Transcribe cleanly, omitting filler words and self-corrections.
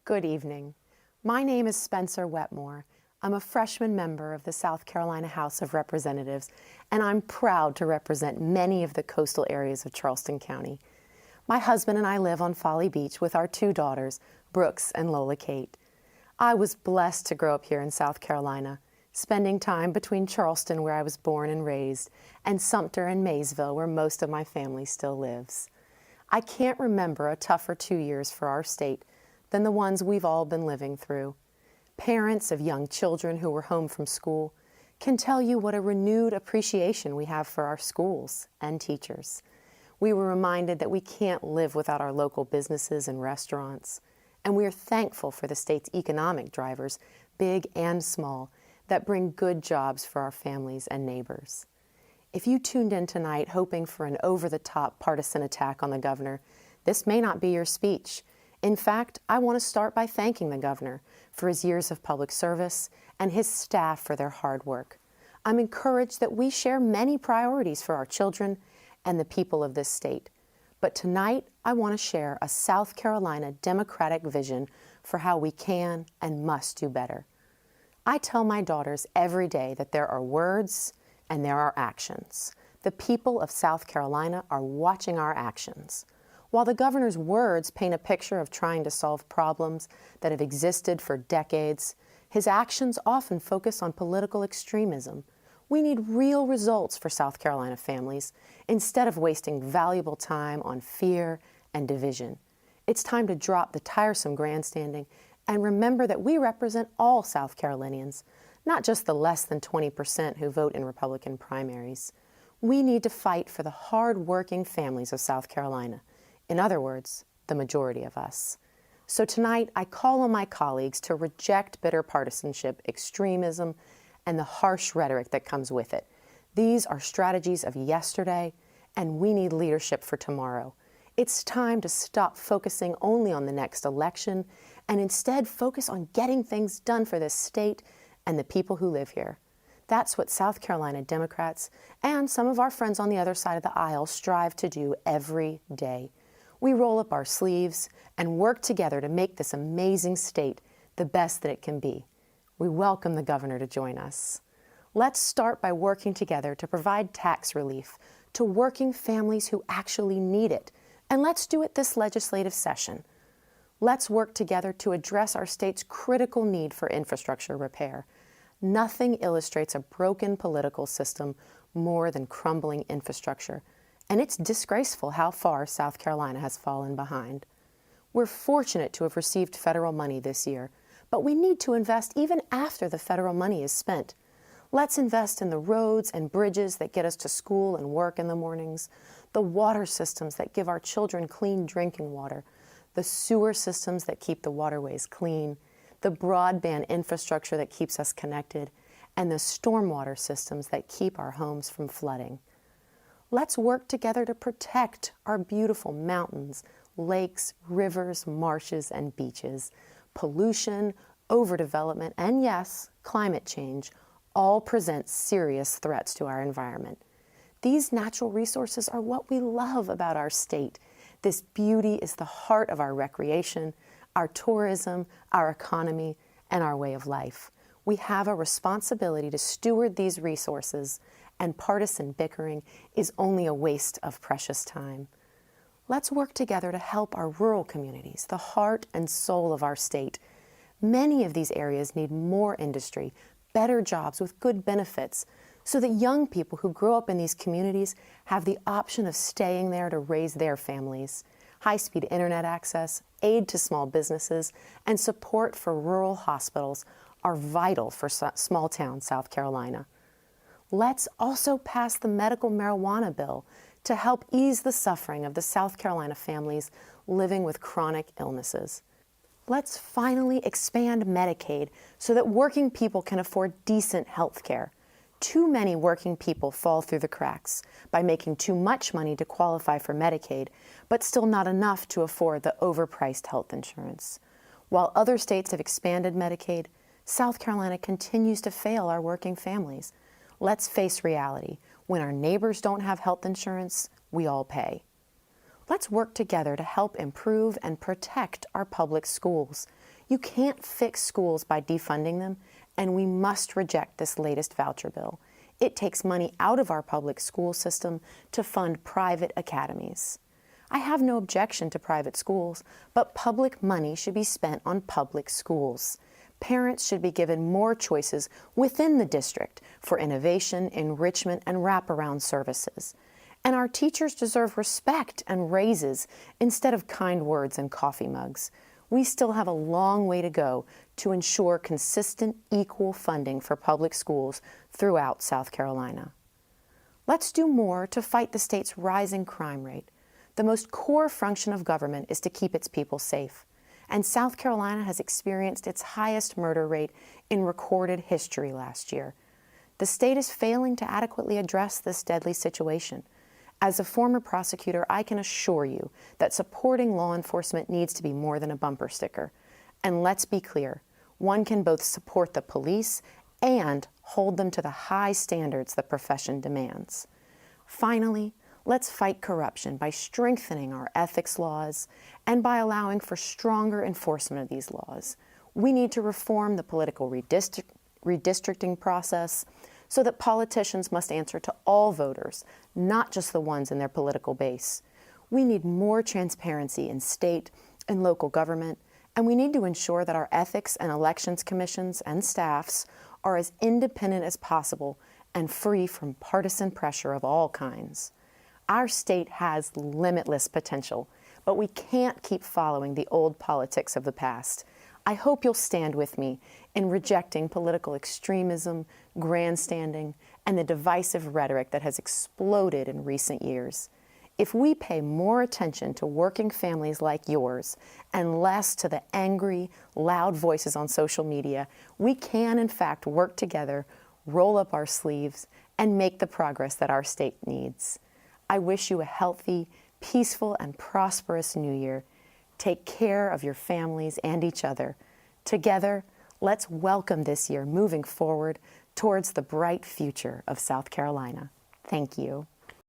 Good evening. My name is Spencer Wetmore. I'm a freshman member of the South Carolina House of Representatives, and I'm proud to represent many of the coastal areas of Charleston County. My husband and I live on Folly Beach with our two daughters, Brooks and Lola Kate. I was blessed to grow up here in South Carolina, spending time between Charleston, where I was born and raised, and Sumter and Maysville, where most of my family still lives. I can't remember a tougher 2 years for our state than the ones we've all been living through. Parents of young children who were home from school can tell you what a renewed appreciation we have for our schools and teachers. We were reminded that we can't live without our local businesses and restaurants, and we are thankful for the state's economic drivers, big and small, that bring good jobs for our families and neighbors. If you tuned in tonight hoping for an over-the-top partisan attack on the governor, this may not be your speech. In fact, I want to start by thanking the governor for his years of public service and his staff for their hard work. I'm encouraged that we share many priorities for our children and the people of this state. But tonight, I want to share a South Carolina Democratic vision for how we can and must do better. I tell my daughters every day that there are words and there are actions. The people of South Carolina are watching our actions. While the governor's words paint a picture of trying to solve problems that have existed for decades, his actions often focus on political extremism. We need real results for South Carolina families instead of wasting valuable time on fear and division. It's time to drop the tiresome grandstanding and remember that we represent all South Carolinians, not just the less than 20% who vote in Republican primaries. We need to fight for the hard-working families of South Carolina. In other words, the majority of us. So tonight, I call on my colleagues to reject bitter partisanship, extremism, and the harsh rhetoric that comes with it. These are strategies of yesterday, and we need leadership for tomorrow. It's time to stop focusing only on the next election and instead focus on getting things done for this state and the people who live here. That's what South Carolina Democrats and some of our friends on the other side of the aisle strive to do every day. We roll up our sleeves and work together to make this amazing state the best that it can be. We welcome the governor to join us. Let's start by working together to provide tax relief to working families who actually need it. And let's do it this legislative session. Let's work together to address our state's critical need for infrastructure repair. Nothing illustrates a broken political system more than crumbling infrastructure. And it's disgraceful how far South Carolina has fallen behind. We're fortunate to have received federal money this year, but we need to invest even after the federal money is spent. Let's invest in the roads and bridges that get us to school and work in the mornings, the water systems that give our children clean drinking water, the sewer systems that keep the waterways clean, the broadband infrastructure that keeps us connected, and the stormwater systems that keep our homes from flooding. Let's work together to protect our beautiful mountains, lakes, rivers, marshes, and beaches. Pollution, overdevelopment, and yes, climate change all present serious threats to our environment. These natural resources are what we love about our state. This beauty is the heart of our recreation, our tourism, our economy, and our way of life. We have a responsibility to steward these resources, and partisan bickering is only a waste of precious time. Let's work together to help our rural communities, the heart and soul of our state. Many of these areas need more industry, better jobs with good benefits, so that young people who grow up in these communities have the option of staying there to raise their families. High-speed internet access, aid to small businesses, and support for rural hospitals are vital for small-town South Carolina. Let's also pass the medical marijuana bill to help ease the suffering of the South Carolina families living with chronic illnesses. Let's finally expand Medicaid so that working people can afford decent health care. Too many working people fall through the cracks by making too much money to qualify for Medicaid, but still not enough to afford the overpriced health insurance. While other states have expanded Medicaid, South Carolina continues to fail our working families. Let's face reality. When our neighbors don't have health insurance, we all pay. Let's work together to help improve and protect our public schools. You can't fix schools by defunding them, and we must reject this latest voucher bill. It takes money out of our public school system to fund private academies. I have no objection to private schools, but public money should be spent on public schools. Parents should be given more choices within the district for innovation, enrichment, and wraparound services. And our teachers deserve respect and raises instead of kind words and coffee mugs. We still have a long way to go to ensure consistent, equal funding for public schools throughout South Carolina. Let's do more to fight the state's rising crime rate. The most core function of government is to keep its people safe, and South Carolina has experienced its highest murder rate in recorded history last year. The state is failing to adequately address this deadly situation. As a former prosecutor, I can assure you that supporting law enforcement needs to be more than a bumper sticker. And let's be clear, one can both support the police and hold them to the high standards the profession demands. Finally, let's fight corruption by strengthening our ethics laws and by allowing for stronger enforcement of these laws. We need to reform the political redistricting process so that politicians must answer to all voters, not just the ones in their political base. We need more transparency in state and local government, and we need to ensure that our ethics and elections commissions and staffs are as independent as possible and free from partisan pressure of all kinds. Our state has limitless potential, but we can't keep following the old politics of the past. I hope you'll stand with me in rejecting political extremism, grandstanding, and the divisive rhetoric that has exploded in recent years. If we pay more attention to working families like yours and less to the angry, loud voices on social media, we can, in fact, work together, roll up our sleeves, and make the progress that our state needs. I wish you a healthy, peaceful, and prosperous New Year. Take care of your families and each other. Together, let's welcome this year moving forward towards the bright future of South Carolina. Thank you.